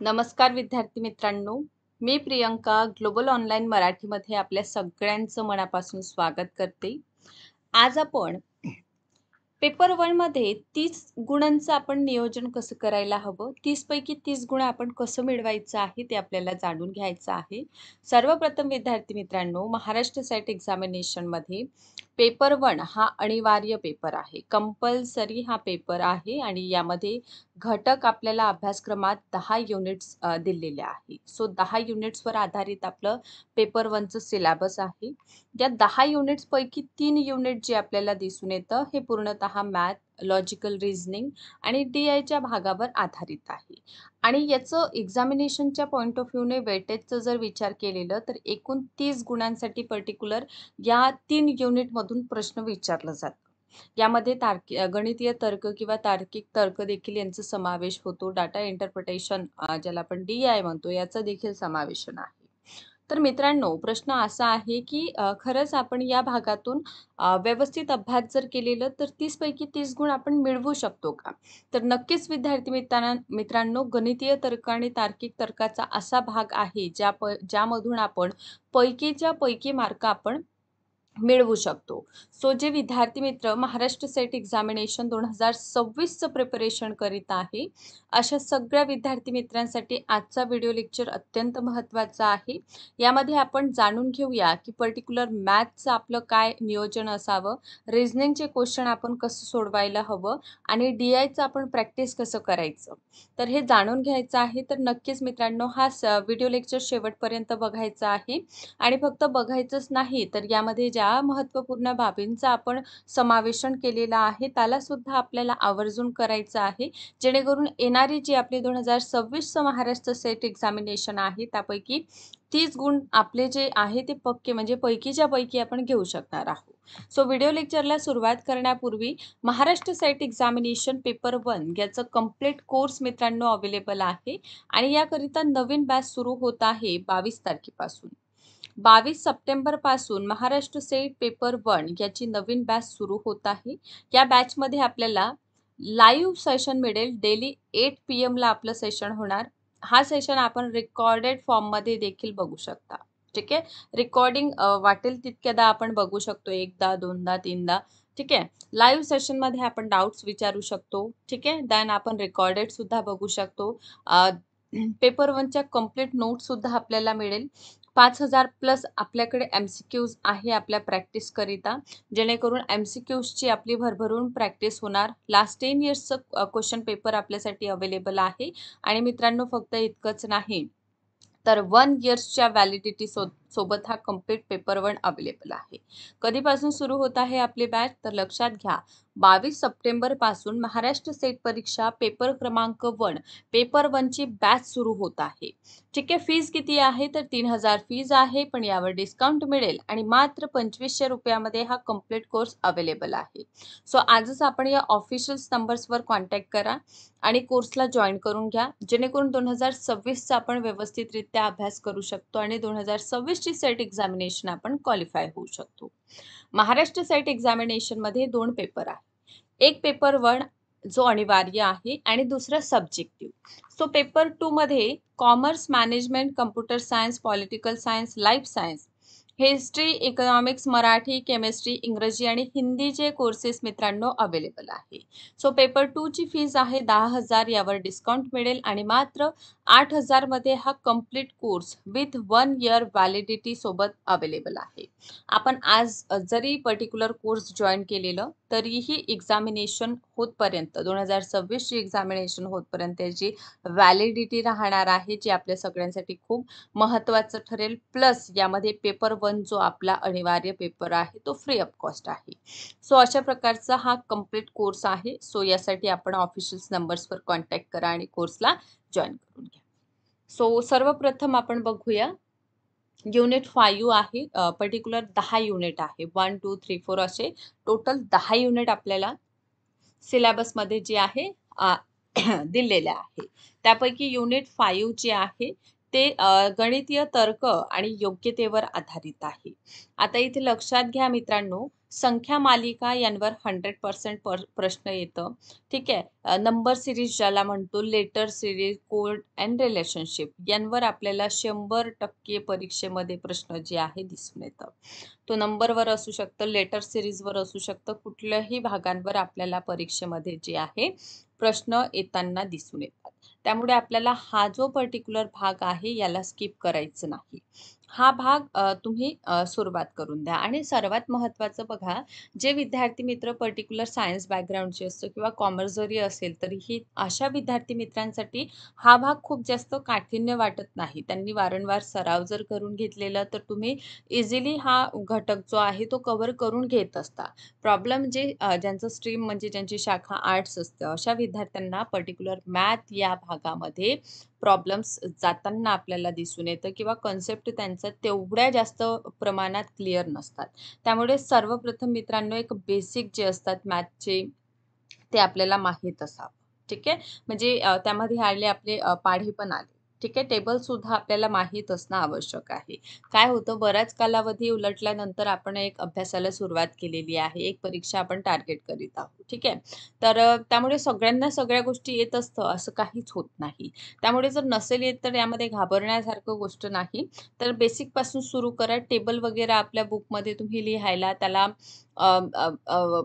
नमस्कार विद्यार्थी मित्रांनो, मी प्रियंका ग्लोबल ऑनलाईन मराठीमध्ये आपल्या सगळ्यांचं मनापासून स्वागत करते. आज आपण पेपर 1 मध्ये 30 गुणांचं आपण नियोजन कसं करायला हवं, 30 पैकी 30 गुण आपण कसं मिळवायचं आहे ते आपल्याला जाणून घ्यायचं आहे. सर्वप्रथम विद्यार्थी मित्रांनो, महाराष्ट्र सेट एक्झामिनेशनमध्ये पेपर 1 हा अनिवार्य पेपर आहे. कंपल्सरी हा पेपर आहे आणि यामध्ये घटक आपल्याला अभ्यासक्रमात 10 युनिट्स दिलेले आहे. सो 10 युनिट्सवर आधारित आपलं पेपर 1चं सिलेबस आहे. या 10 युनिट्सपैकी 3 युनिट जे आपल्याला दिसून येतं हे पूर्णतः मॅथ, लॉजिकल रिझनिंग आणि डी-आयच्या भागावर आधारित आहे. आणि याचं एक्झामिनेशनच्या पॉइंट ऑफ व्ह्यूने वेटेजचं जर विचार केलेलं तर एकूण 30 गुणांसाठी पर्टिक्युलर या 3 युनिटमधून प्रश्न विचारलं जातं. यामध्ये गणितीय तर्क किंवा तार्किक तर्क देखील यांचा समावेश होतो. डाटा इंटरप्रिटेशन ज्याला आपण डी-आय म्हणतो याचा देखील समावेशन आहे. तर मित्रांनो, प्रश्न असा आहे की खरंच आपण या भागातून व्यवस्थित अभ्यास जर केलेलं तर 30 पैकी 30 गुण आपण मिळवू शकतो का? तर नक्कीच विद्यार्थी मित्रांनो, गणितीय तर्क आणि तार्किक तर्काचा असा भाग आहे ज्यामधून आपण पैकीच्या पैकी मार्क आपण मिळवू शकतो. सो जे विद्यार्थी मित्र महाराष्ट्र सेट एक्झामिनेशन 2026चं प्रिपरेशन करीत आहे, अशा सगळ्या विद्यार्थी मित्रांसाठी आजचा व्हिडिओ लेक्चर अत्यंत महत्त्वाचा आहे. यामध्ये आपण जाणून घेऊया की पर्टिक्युलर मॅथचं आपलं काय नियोजन असावं, रिझनिंगचे क्वेश्चन आपण कसं सोडवायला हवं आणि डी-आयचं आपण प्रॅक्टिस कसं करायचं. तर हे जाणून घ्यायचं आहे. तर नक्कीच मित्रांनो, हा व्हिडिओ लेक्चर शेवटपर्यंत बघायचा आहे आणि फक्त बघायचंच नाही तर यामध्ये ज्या महत्त्वपूर्ण बाबींचा आपण समावेशन केलेला आहे त्याला सुद्धा आपल्याला आवर्जून करायचं आहे, जेणेकरून येणारी जी आपली 2026चं महाराष्ट्र सेट एक्झामिनेशन आहे त्यापैकी 30 गुण आपले जे आहे ते पक्के म्हणजे पैकीच्या पैकी आपण घेऊ शकणार आहोत. सो व्हिडिओ लेक्चरला सुरुवात करण्यापूर्वी महाराष्ट्र सेट एक्झामिनेशन पेपर 1 याचं कंप्लीट कोर्स मित्रांनो अवेलेबल आहे आणि याकरिता नवीन बॅच सुरू होत आहे 22 तारखेपासून. 22 सप्टेंबरपासून महाराष्ट्र सेट पेपर 1 याची नवीन बॅच सुरू होत आहे. या बॅचमध्ये आपल्याला लाईव्ह सेशन मिळेल. डेली 8 PM ला आपलं सेशन होणार. हा सेशन आपण रेकॉर्डेड फॉर्ममध्ये देखील बघू शकता. ठीक आहे. रेकॉर्डिंग वाटेल तितक्यादा आपण बघू शकतो. एकदा, दोनदा, तीनदा. ठीक आहे. लाईव्ह सेशनमध्ये आपण डाउट्स विचारू शकतो. ठीक आहे. देन आपण रेकॉर्डेड सुद्धा बघू शकतो. पेपर 1च्या कंप्लीट नोट्स सुद्धा आपल्याला मिळेल. 5000 प्लस आपल्याकडे MCQs आहे आपल्या प्रॅक्टिसकरिता, जेणेकरून MCQsची आपली भरभरून प्रॅक्टिस होणार. लास्ट 10 इयर्सचं क्वेश्चन पेपर आपल्यासाठी अवेलेबल आहे आणि मित्रांनो फक्त इतकंच नाही तर 1 इयर्सच्या व्हॅलिडिटी सोबत हा कंप्लीट पेपर 1 अवेलेबल आहे. कधीपासून सुरू होत आहे आपली बॅच तर लक्षात घ्या, 22 सप्टेंबरपासून महाराष्ट्र सेट परीक्षा पेपर क्रमांक 1 पेपर 1ची बॅच सुरू होत आहे. ठीक आहे. फीज किती आहे तर 3000 फीज आहे, पण यावर डिस्काउंट मिळेल आणि मात्र 2500 रुपयामध्ये हा कंप्लीट कोर्स अवेलेबल आहे. सो आजच आपण या ऑफिशियल नंबर्सवर कॉन्टॅक्ट करा आणि कोर्सला जॉईन करून घ्या, जेणेकरून 2026चा आपण व्यवस्थितरित्या अभ्यास करू शकतो आणि 2026ची सेट एक्झामिनेशन आपण क्वालिफाय होऊ शकतो. महाराष्ट्र सेट एक्झामिनेशनमध्ये 2 पेपर आहेत. एक पेपर 1 जो अनिवार्य आहे आणि दुसरा सब्जेक्टिव्ह. सो पेपर 2 मध्ये commerce, management, computer science, political science, life science, history, economics, Marathi, chemistry, इंग्रजी आणि हिंदीचे कोर्सेस मित्रांनो अवेलेबल आहे. सो पेपर 2 ची फीज आहे 10,000, यावर डिस्काउंट मिळेल आणि मात्र 8,000 मध्ये हा complete course with 1 year validity सोबत अवेलेबल आहे. आपण आज जरी पर्टिक्युलर कोर्स जॉईन केलेलं तरीही एक्झामिनेशन होतपर्यंत 2026ची एक्झामिनेशन होतपर्यंत याची व्हॅलिडिटी राहणार आहे, जी आपल्या सगळ्यांसाठी खूप महत्त्वाचं ठरेल. प्लस यामध्ये पेपर 1 जो आपला अनिवार्य पेपर आहे तो फ्री ऑफ कॉस्ट आहे. सो अशा प्रकारचा हा कंप्लीट कोर्स आहे. सो यासाठी आपण ऑफिशियल नंबर्सवर कॉन्टॅक्ट करा आणि कोर्सला जॉईन करून घ्या. सो सर्वप्रथम आपण बघूया युनिट 5 आहे. पर्टिक्युलर 10 युनिट आहे. 1, 2, 3, 4 असे टोटल 10 युनिट आपल्याला सिलेबसमध्ये जे आहे दिलेले आहे. त्यापैकी युनिट 5 जे आहे ते गणितीय तर्क आणि योग्यतेवर आधारित आहे. आता इथे लक्षात घ्या मित्रांनो, संख्या मालिका यांवर 100% प्रश्न येतं. ठीक आहे. नंबर सिरीज ज्याला म्हणतो, letter series, code and relationship यांवर आपल्याला 100% परीक्षेमध्ये प्रश्न जे आहे दिसून येतं. तो नंबरवर असू शकतं, लेटर सिरीजवर असू शकतं, कुठल्याही भागांवर आपल्याला परीक्षेमध्ये जे आहे प्रश्न येताना दिसून येतात. त्यामुळे आपल्याला हा जो पर्टिक्युलर भाग आहे याला स्किप करायचं नाही. हा भाग तुम्ही सुरुवात करून द्या. आणि सर्वात महत्त्वाचं बघा, जे विद्यार्थी मित्र पर्टिक्युलर सायन्स बॅकग्राऊंडचे असतो किंवा कॉमर्स जरी असेल तरीही अशा विद्यार्थी मित्रांसाठी हा भाग खूप जास्त काठिण्य वाटत नाही. त्यांनी वारंवार सराव जर करून घेतलेला तर तुम्ही इझिली हा घटक जो आहे तो कव्हर करून घेत असता. प्रॉब्लेम जे ज्यांचं स्ट्रीम म्हणजे ज्यांची शाखा आर्ट्स असतं अशा विद्यार्थ्यांना पर्टिक्युलर मॅथ या भागामध्ये प्रॉब्लेम्स जाताना आपल्याला दिसून येतं किंवा कन्सेप्ट त्यांचा तेवढ्या जास्त प्रमाणात क्लिअर नसतात. त्यामुळे सर्वप्रथम मित्रांनो, एक बेसिक जे असतात मॅथचे ते आपल्याला माहीत असावं. ठीक आहे. म्हणजे त्यामध्ये आले आपले पाढे पण आले. ठीक आहे. टेबल सुद्धा आपल्याला माहीत असणं आवश्यक आहे. काय होतं, बराच कालावधी उलटल्यानंतर आपण एक अभ्यासाला सुरुवात केलेली आहे. एक परीक्षा आपण टार्गेट करीत आहोत. ठीक आहे. तर त्यामुळे सगळ्यांना सगळ्या गोष्टी येत असतं असं काहीच होत नाही. त्यामुळे जर नसेल येत तर यामध्ये घाबरण्यासारखं गोष्ट नाही. तर बेसिकपासून सुरू करा. टेबल वगैरे आपल्या बुकमध्ये तुम्ही लिहायला त्याला अ, अ, अ,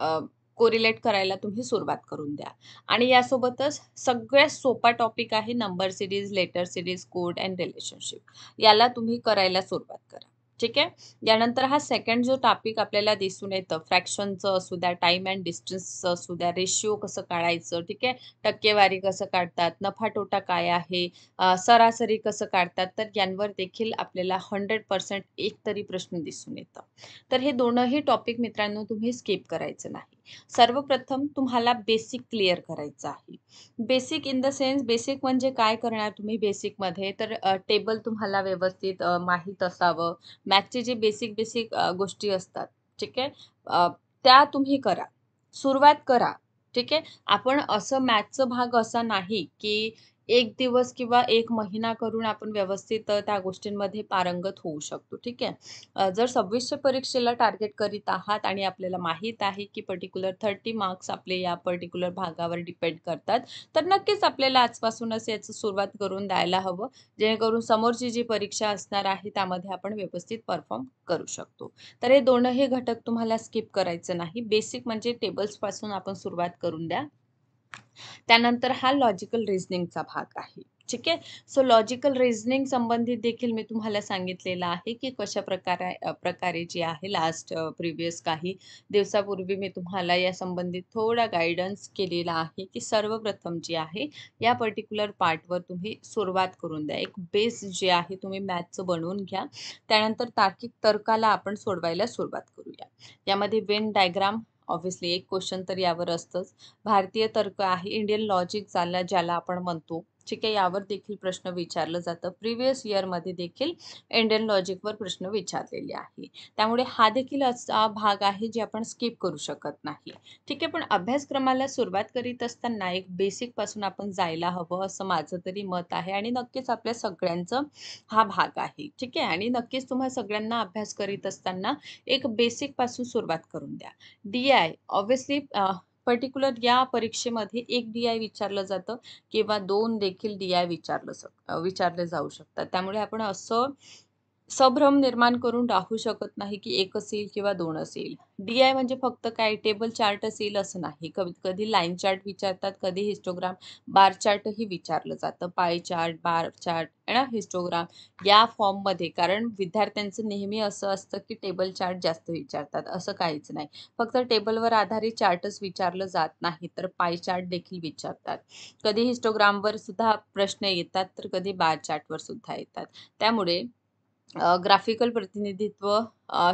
अ, कोरिलेट करायला तुम्ही सुरुवात करून द्या. आणि यासोबतच सगळ्यात सोपा टॉपिक आहे number series, letter series, code and relationship याला तुम्ही करायला सुरुवात करा. ठीक आहे. यानंतर हा सेकंड जो टॉपिक आपल्याला दिसून येतं, फ्रॅक्शनचं असू द्या, टाइम अँड डिस्टन्सचं असू द्या, रेशिओ कसं काढायचं, ठीक आहे, टक्केवारी कसं काढतात, नफा तोटा काय आहे, सरासरी कसं काढतात, तर यांवर देखील आपल्याला 100% एक तरी प्रश्न दिसून येतं. तर हे दोनही टॉपिक मित्रांनो तुम्ही स्किप करायचं नाही. सर्वप्रथम तुम्हाला बेसिक क्लिअर करायचं आहे. Basic in the sense, basic म्हणजे काय करणार तुम्ही बेसिकमध्ये, तर टेबल तुम्हाला व्यवस्थित माहीत असावं. मॅथचे जे बेसिक बेसिक गोष्टी असतात, ठीक आहे, त्या तुम्ही करा. सुरुवात करा. ठीक आहे. आपण असं मॅथचा भाग असा नाही, की 1 दिवस किंवा 1 महिना करून आपण व्यवस्थित त्या गोष्टींमध्ये पारंगत होऊ शकतो. ठीक आहे. जर 26च्या परीक्षेला टार्गेट करीत आहात आणि आपल्याला माहीत आहे, की पर्टिक्युलर 30 मार्क्स आपले या पर्टिक्युलर भागावर डिपेंड करतात, तर नक्कीच आपल्याला आजपासूनच याची सुरुवात करून द्यायला हवं, जेणेकरून समोरची जी परीक्षा असणार आहे त्यामध्ये आपण व्यवस्थित परफॉर्म करू शकतो. तर हे दोनही घटक तुम्हाला स्किप करायचं नाही. बेसिक म्हणजे टेबल्सपासून आपण सुरुवात करून द्या. त्यानंतर हा लॉजिकल रिझनिंगचा भाग आहे. ठीक आहे. सो लॉजिकल रिझनिंग संबंधित देखील मी तुम्हाला सांगितलेलं आहे, की प्रकारे जे आहे लास्ट प्रिव्हियस काही दिवसापूर्वी मी तुम्हाला या संबंधित थोडा गाईडन्स केलेला आहे, की सर्वप्रथम जे आहे या पर्टिक्युलर पार्टवर तुम्ही सुरुवात करून द्या. एक बेस जे आहे तुम्ही मॅथचं बनवून घ्या. त्यानंतर तार्किक तर्काला आपण सोडवायला सुरुवात करूया. यामध्ये वेन डायग्राम, ऑब्व्हियसली एक क्वेश्चन तर यावर असतंच. भारतीय तर्क आहे, इंडियन लॉजिक ज्याला आपण म्हणतो. ठीक आहे. यावर देखील प्रश्न विचारलं जातं. प्रिव्हियस इयरमध्ये देखील इंडियन लॉजिकवर प्रश्न विचारलेले आहे. त्यामुळे हा देखील असा भाग आहे जे आपण स्किप करू शकत नाही. ठीक आहे. पण अभ्यासक्रमाला सुरुवात करीत असताना एक बेसिकपासून आपण जायला हवं असं माझं तरी मत आहे आणि नक्कीच आपल्या सगळ्यांचं हा भाग आहे. ठीक आहे. आणि नक्कीच तुम्हा सगळ्यांना अभ्यास करीत असताना एक बेसिकपासून सुरुवात करून द्या. डी-आय ऑब्व्हियसली पर्टिक्युलर या परीक्षेमध्ये 1 डी-आय विचारलं जातं किंवा 2 देखील डी-आय विचारले जाऊ शकतात. त्यामुळे आपण असं संभ्रम निर्माण करून राहू शकत नाही, की 1 असेल किंवा 2 असेल. डी-आय म्हणजे फक्त काय टेबल चार्ट असेल असं नाही. कधी लाईन चार्ट विचारतात, कधी हिस्टोग्राम, बार चार्टही विचारलं जातं. पाय चार्ट, बार चार्ट आहे ना, हिस्टोग्राम या फॉर्ममध्ये. कारण विद्यार्थ्यांचं नेहमी असं असतं, की टेबल चार्ट जास्त विचारतात. असं काहीच नाही. फक्त टेबलवर आधारित चार्टच विचारलं जात नाही, तर पाय चार्ट देखील विचारतात. कधी हिस्टोग्रामवर सुद्धा प्रश्न येतात, तर कधी बार चार्टवर सुद्धा येतात. त्यामुळे ग्राफिकल प्रतिनिधित्व,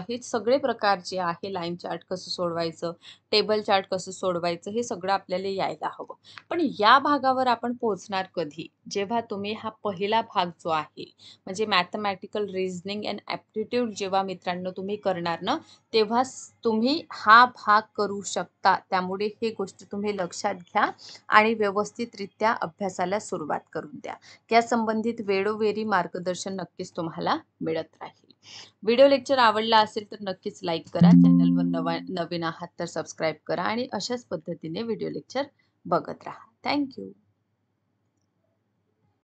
हे सगळे प्रकार जे आहे, लाईन चार्ट कसं सोडवायचं, टेबल चार्ट कसं सोडवायचं, हे सगळं आपल्याला यायला हवं. पण या भागावर आपण पोहोचणार कधी? जेव्हा तुम्ही हा पहिला भाग जो आहे, म्हणजे मॅथमॅटिकल रिझनिंग अँड ॲप्टिट्यूड जेव्हा मित्रांनो तुम्ही करणार ना, तेव्हाच तुम्ही हा भाग करू शकता. त्यामुळे ही गोष्ट तुम्ही लक्षात घ्या आणि व्यवस्थितरित्या अभ्यासाला सुरुवात करून द्या. या संबंधित वेळोवेळी मार्गदर्शन नक्कीच तुम्हाला मिळत राहील. व्हिडिओ लेक्चर आवडला असेल तर नक्कीच लाईक करा. चॅनलवर नवीन आहात तर सबस्क्राईब करा आणि अशाच पद्धतीने व्हिडिओ लेक्चर बघत राहा. Thank you.